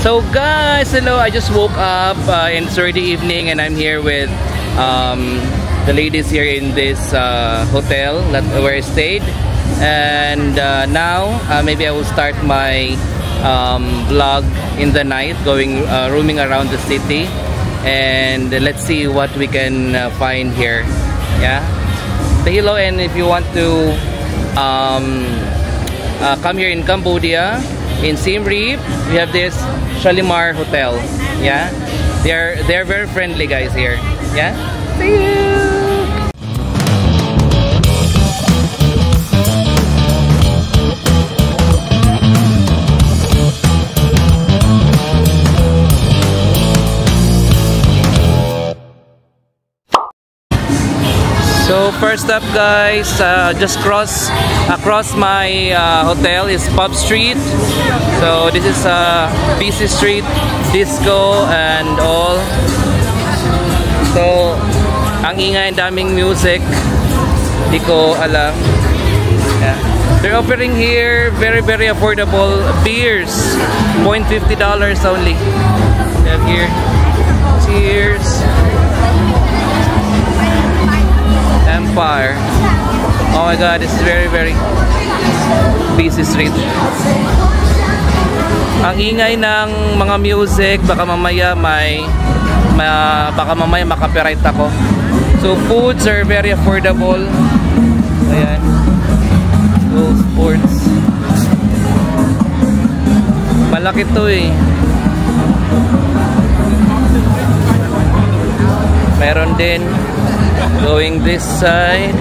So guys, hello, I just woke up and it's already evening and I'm here with the ladies here in this hotel where I stayed. And now maybe I will start my vlog in the night, going roaming around the city, and let's see what we can find here. Yeah, say hello, and if you want to come here in Cambodia, in Siem Reap, we have this Shalimar Hotel. Yeah, they're very friendly guys here. Yeah, see you. So first up guys, just across my hotel is Pub Street. So this is busy street, disco and all. So ang ingay, daming music, di ko alam. Yeah. They're offering here very affordable beers, $0.50 only. We have here, cheers. Empire. Oh my god, this is very busy street. Ang ingay ng mga music, baka mamaya maka-copyright ako. So foods are very affordable. Ayan. So sports. Malaki to eh. Meron din going this side,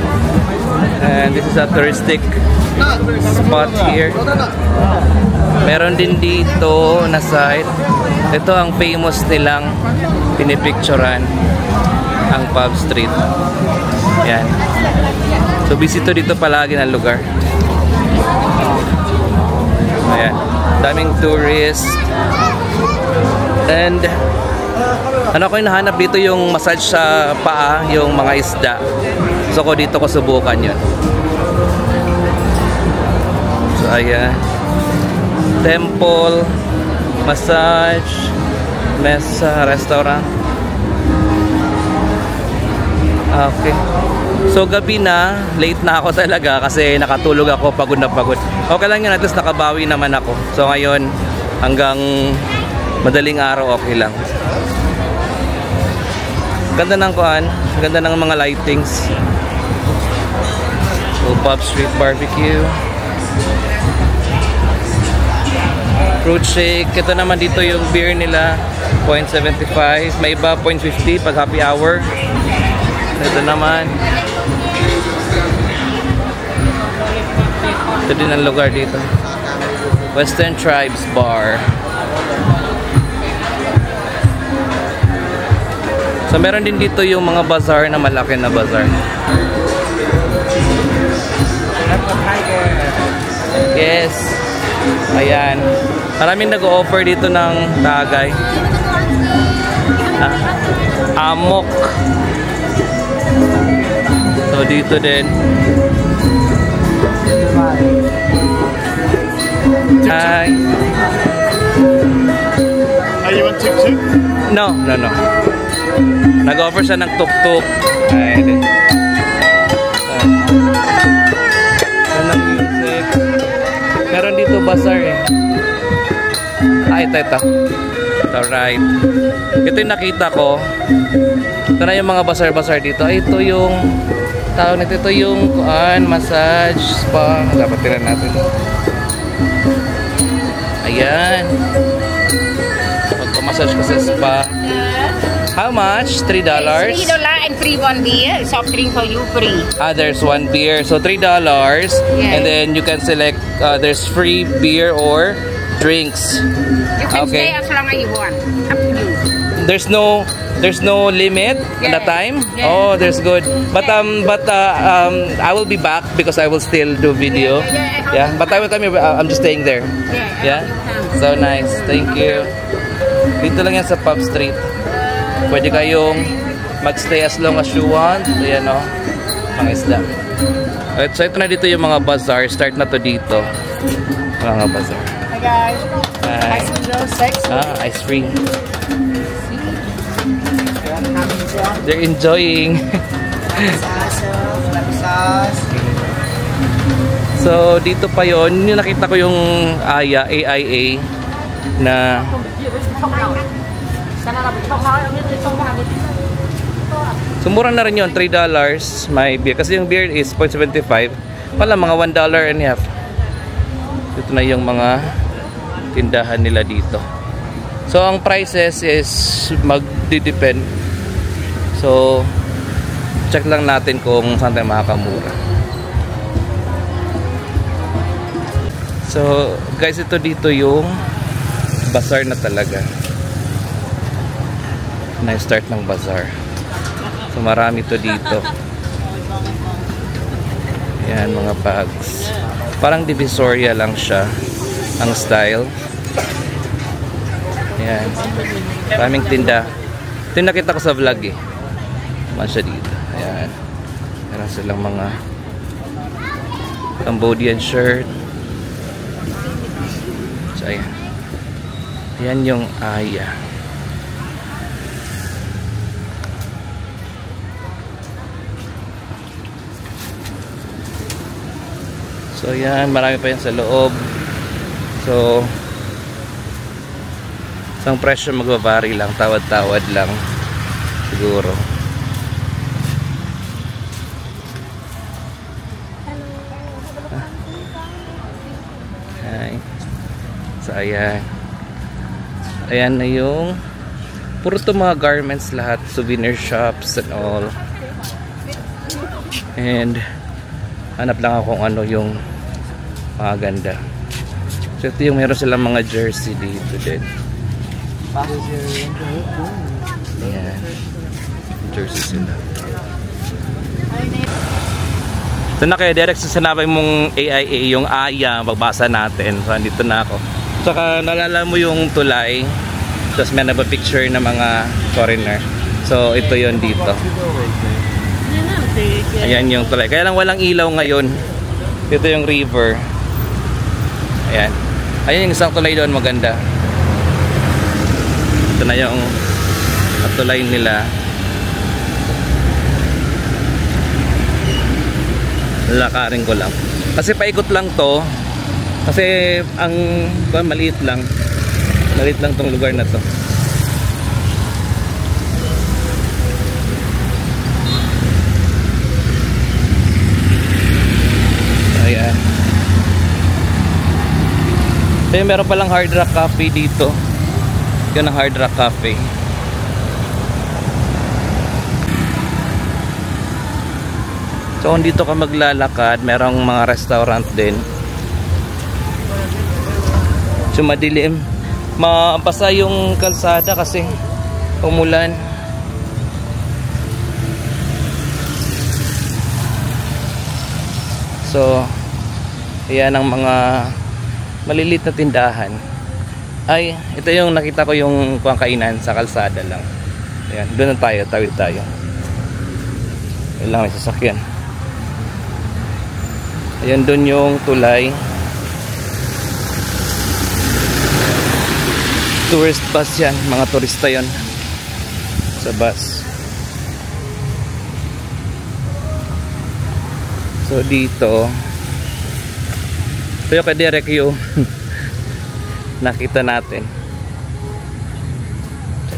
and this is a touristic spot here. Meron din dito na side. Ito ang famous nilang pinipicturan, ang Pub Street. Yan. So busy to dito palagi ng lugar. Ayan. Daming tourist. And ano ko hinahanap dito, yung massage sa paa, yung mga isda. So ko dito ko subukan yun. So ayan, temple, massage, mesa, restaurant. Okay. So gabi na, late na ako talaga kasi nakatulog ako, pagod na pagod. Okay lang yun, at least nakabawi naman ako. So ngayon, hanggang madaling araw okay lang. Ganda ng kuan, ganda ng mga lightings. So Pub Street Barbecue, fruit shake. Ito naman dito yung beer nila, $0.75. May iba $0.50 pag happy hour. Ito naman. Ito din ang lugar dito, Western Tribes Bar. So meron din dito yung mga bazaar na malaki na bazaar. Yes. Ayan. Maraming nag-o-offer dito ng tagay. Amok. So dito din. Hi. Are you on tuk-tuk? No. Nag-offer siya ng tuk-tuk. Ayun. Ng music. Meron dito bazaar eh. Ito. Alright. Ito yung nakita ko. Ito na yung mga bazaar dito. Ito yung tawag nito. Ito yung massage, spa. Dapat tinan natin. Ayan. Magpamassage ko sa spa. How much? $3? $3 and free one beer. Soft drink for you free. There's one beer. So $3. Yes. And then you can select, there's free beer or drinks. You can stay as long as you want. Up to you. There's no limit on the time? Yeah. Oh, there's good. But I will be back because I will still do video. Yeah. But I will come here. I'm just staying there. Yeah. So nice. Thank you. Dito lang yan sa Pub Street. Pwede kayong magstay as long as you want. Ayan o, mga isda. So ito na dito yung mga bazaar. Start na to dito. Mga bazaar. Hi guys. Hi. Ice cream, sexy. Ice cream. They're enjoying. So, dito pa yon. Yung nakita ko yung AIA na so, mura na rin yun. $3 may beer. Kasi yung beer is 0.75. Wala, mga $1.50. Ito na yung mga tindahan nila dito. So, ang prices is magdidepend. So, check lang natin kung saan tayo makakamura. So, guys, ito dito yung bazaar na talaga. Na-start ng bazaar. So, marami to dito. Yan, mga bags. Parang Divisoria lang siya ang style. Yan. Maraming tinda. Ito yung nakita ko sa vlog eh. Man siya dito. Ayan. Meron silang mga Cambodian shirt. So, ayan. Yan yung Aya. So, yan. Marami pa yan sa loob. So, isang presyo magbabari lang. Tawad-tawad lang. Siguro. Hi. So, ayan. Ayan na yung puro to mga garments lahat. Souvenir shops and all. And hanap lang ako kung ano yung maganda. So, ito yung meron silang mga jersey dito din. Ayan. Jersey sila. Ito na kayo, direct sa sinabi mong AIA, yung AIA, magbasa natin. So, andito na ako. Tsaka, nalala mo yung tulay. Tapos, may nabapicture ng mga foreigner. So, ito yon dito. Ayan yung tulay. Kaya lang walang ilaw ngayon. Ito yung river. Ayan. Ayan yung isang tulay doon, maganda. Ito na yung tulay nila. Lalakarin ko lang. Kasi paikot lang to. Kasi ang maliit lang. Maliit lang tong lugar na to. Ayan. So, meron palang Hard Rock Cafe dito. Yun ang Hard Rock Cafe. So, kung dito ka maglalakad, merong mga restaurant din. So, madilim. Mabasa yung kalsada kasi umulan. So, ayan ang mga malilit na tindahan. Ay, ito yung nakita ko yung kainan sa kalsada lang. Ayan, doon na tayo, tawid tayo. Ayan lang, may sasakyan. Ayan, doon yung tulay. Tourist bus yan, mga turista yon sa bus. So dito, ito yung kadirect yung nakita natin.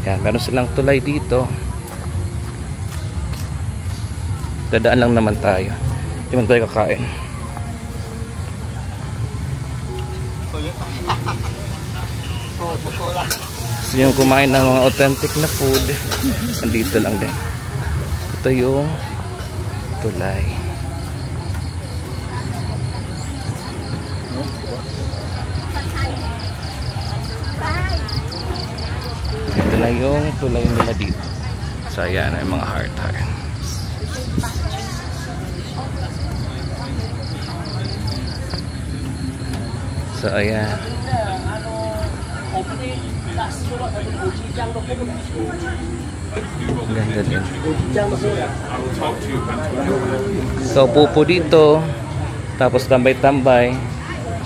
Ayan, meron silang tulay dito. Dadaan lang naman tayo. Hindi man tayo kakain. So yung kumain ng mga authentic na food, andito lang din. Ito yung tulay. Ito na yung tulay nila dito. So ayan ay mga heart. So ayan. Ganda din. So pupo dito. Tapos tambay-tambay.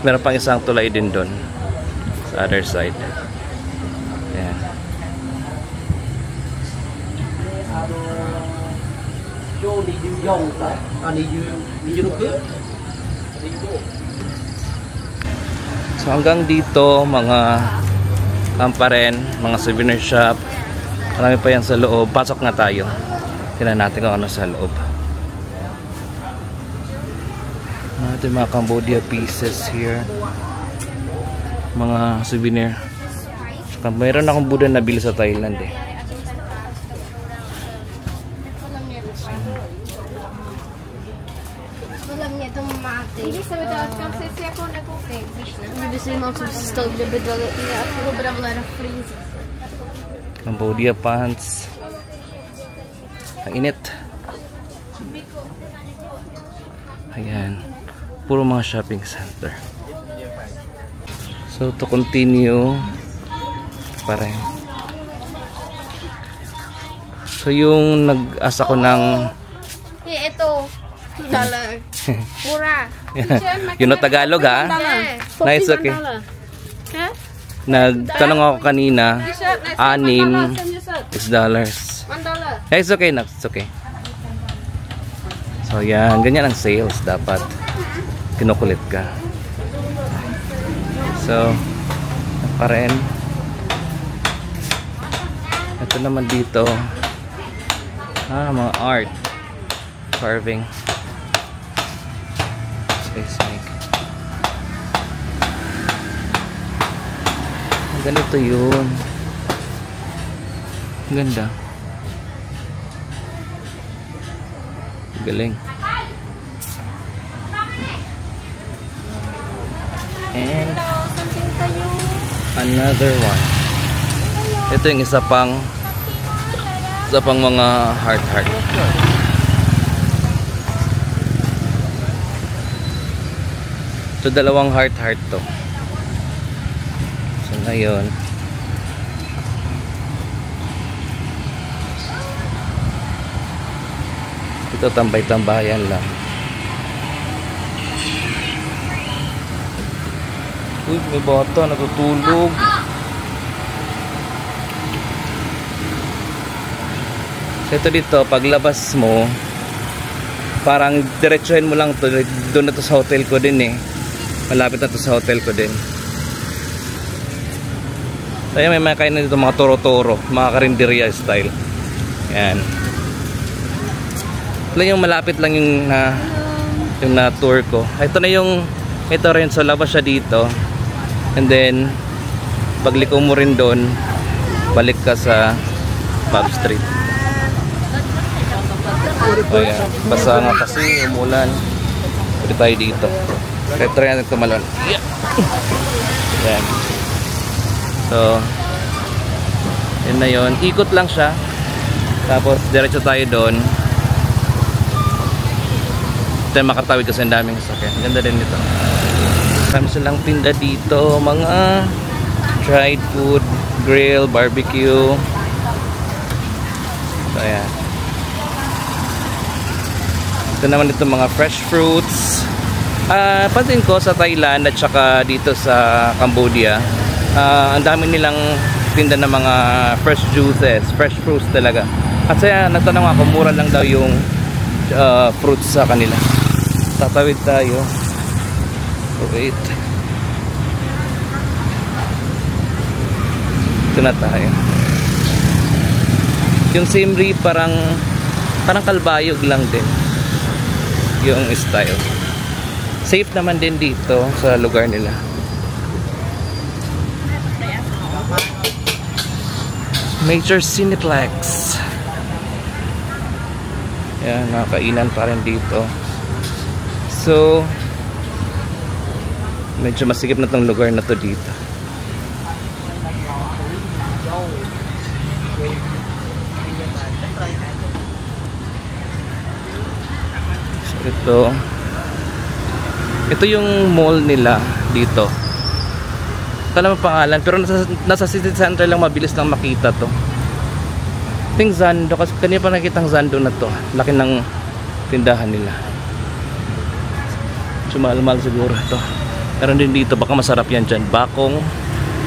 Meron pang isang tulay din doon. Sa other side. Ayan. So hanggang dito mga kamparen, mga souvenir shop. Marami pa yan sa loob. Pasok na tayo. Tingnan natin kung ano sa loob. Ito yung mga Cambodia pieces here. Mga souvenir. Mayroon akong Buddha na bili sa Thailand eh. Cambodia pants. Ang init. Ayan. Puro mga shopping center. So to continue pa rin. So yung nag-asa ko ng ito. Talag. Mura. You know Tagalog ha? Nice, okay. Nagtanong ako kanina, $6 is dollars. Yeah, it's okay, it's okay. So yan, ganyan ang sales dapat. Kinukulit ka. So, pa rin. Ito naman dito. Mga art. Carving. Space make. Ganito yun. Ang ganda. Galing. And another one. Ito yung isa pang mga heart. So dalawang heart to. So ngayon ito tambay-tambayan lang. Uy, may bata natutulog. So ito dito, paglabas mo parang diretsuhin mo lang to. Doon na to sa hotel ko din eh. Malapit na to sa hotel ko din. Kaya may mga kainan dito, mga toro-toro, mga karinderya style. Yan. Ito yung malapit lang yung na tour ko. Ito na yung, ito rin, so labas siya dito. And then pagliko mo rin doon, balik ka sa Pub Street. Ayan, basa nga kasi umulan. Pwede tayo dito. Kaya try natin tumalon. Ayan. So yun na yun, ikot lang siya. Tapos diretso tayo doon. Tayo makatawid kasi ang daming sasakyan. Ganda din dito. Kami silang tinda dito, mga dried food, grill, barbecue. So ayan. Ito naman dito mga fresh fruits. Pansin ko sa Thailand at saka dito sa Cambodia, ang dami nilang tinda ng mga fresh juices, fresh fruits talaga. Kasi natanong ako, mura lang daw yung fruits sa kanila. Tatawid tayo. Wait. Ito na tayo. Yung Siem Reap parang kalbayog lang din yung style. Safe naman din dito sa lugar nila. Major Cineplex. Yan, nakakainan pa rin dito. So medyo masikip na tong lugar na to dito. So ito yung mall nila dito. Alam mo pangalan, pero nasa city center lang, mabilis lang makita to. Ting Zando, kasi kanina pa nakita ang Zando na to. Laki ng tindahan nila. Mahal-mahal siguro to. Meron din dito, baka masarap yan dyan. Bakong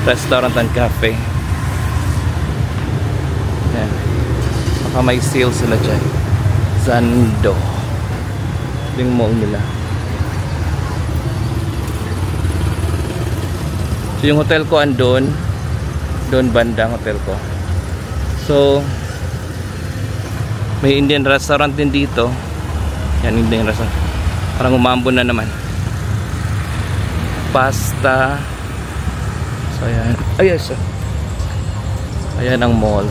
restaurant and cafe. Yan. Baka may sale sila dyan. Zando. Yung mall nila. So yung hotel ko andun. Doon banda ang hotel ko. So may Indian restaurant din dito. Yan, Indian restaurant. Parang umambon na naman. Pasta. So ayan. Ayos. Ayan ang mall.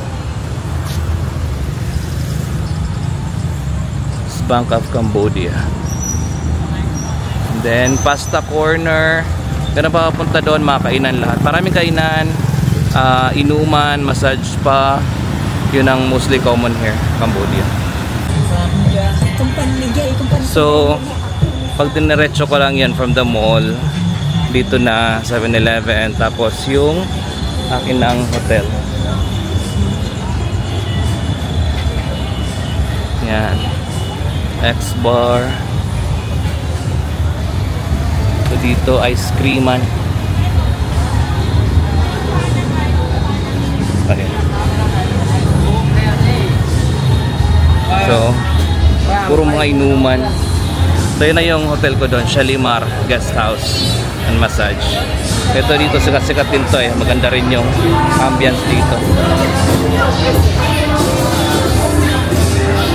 Bank of Cambodia. And then pasta corner. Ganun pa papunta doon, mga kainan lahat. Maraming kainan, inuman, massage spa. Yun ang mostly common here, Cambodia. So pag diniretso ko lang yan from the mall, dito na 7-Eleven, tapos yung akin ng hotel. Yan, X-bar. So dito ice creaman. Okay. So puro mga inuman. So yun na yung hotel ko doon, Shalimar Guest House and Massage. Ito dito sikat-sikat din to eh. Maganda rin yung ambience dito.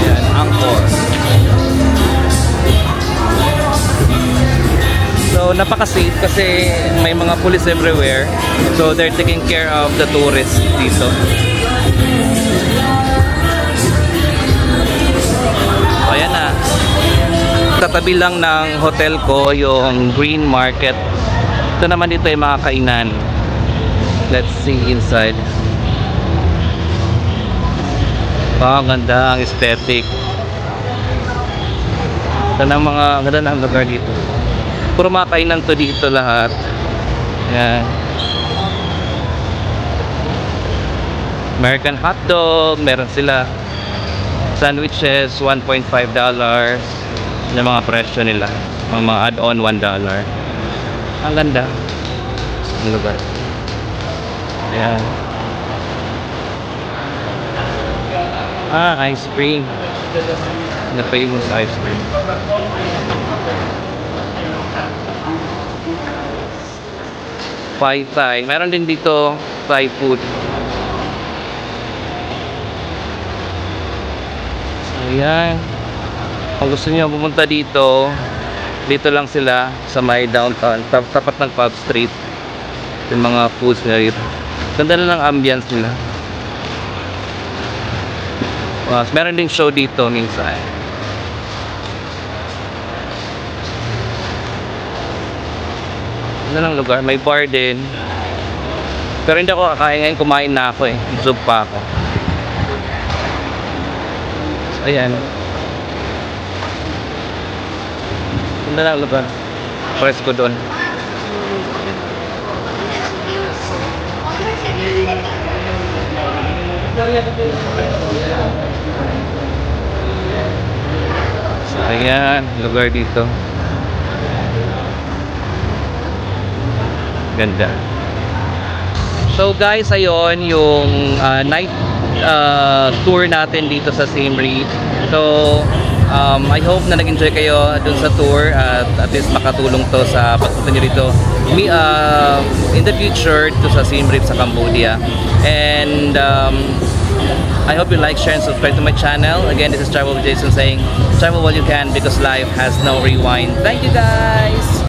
Ayan, Angkor. So napaka-safe kasi may mga police everywhere. So they're taking care of the tourists dito. So ayan na. Tatabi lang ng hotel ko yung Green Market. Ito naman dito ay mga kainan. Let's see inside. Wow, ganda ang aesthetic. Ganda ng mga ganda ng lugar dito. Puro mga kainan to dito lahat. Ayan. American hotdog, meron sila. Sandwiches, $1.5. Yung mga presyo nila. Mga add-on, $1. Ang ganda. Ang lugar. Ayan. Ice cream. The famous ice cream. Pai Thai. Meron din dito Thai food. Ayan. Kung gusto niyo pumunta dito, dito lang sila sa may downtown, tapat ng Pub Street. Yung mga foods nila dito. Ganda na ng ambience nila. Wow, meron ding show dito minsan. Ganda ng lugar, may bar din. Pero hindi ako kakain ngayon, kumain na ako eh. Busog pa ako. So, ayan. Ganda ng lugar. Presko doon. So, ayan, lugar dito. Ganda. So guys, ayun yung night tour natin dito sa Siem Reap. So I hope na nag-enjoy kayo dun sa tour at least makatulong to sa pagpunta nyo dito in the future to sa Siem Reap sa Cambodia. And I hope you like, share, and subscribe to my channel. Again, this is Travel with Jason saying, travel while you can because life has no rewind. Thank you guys!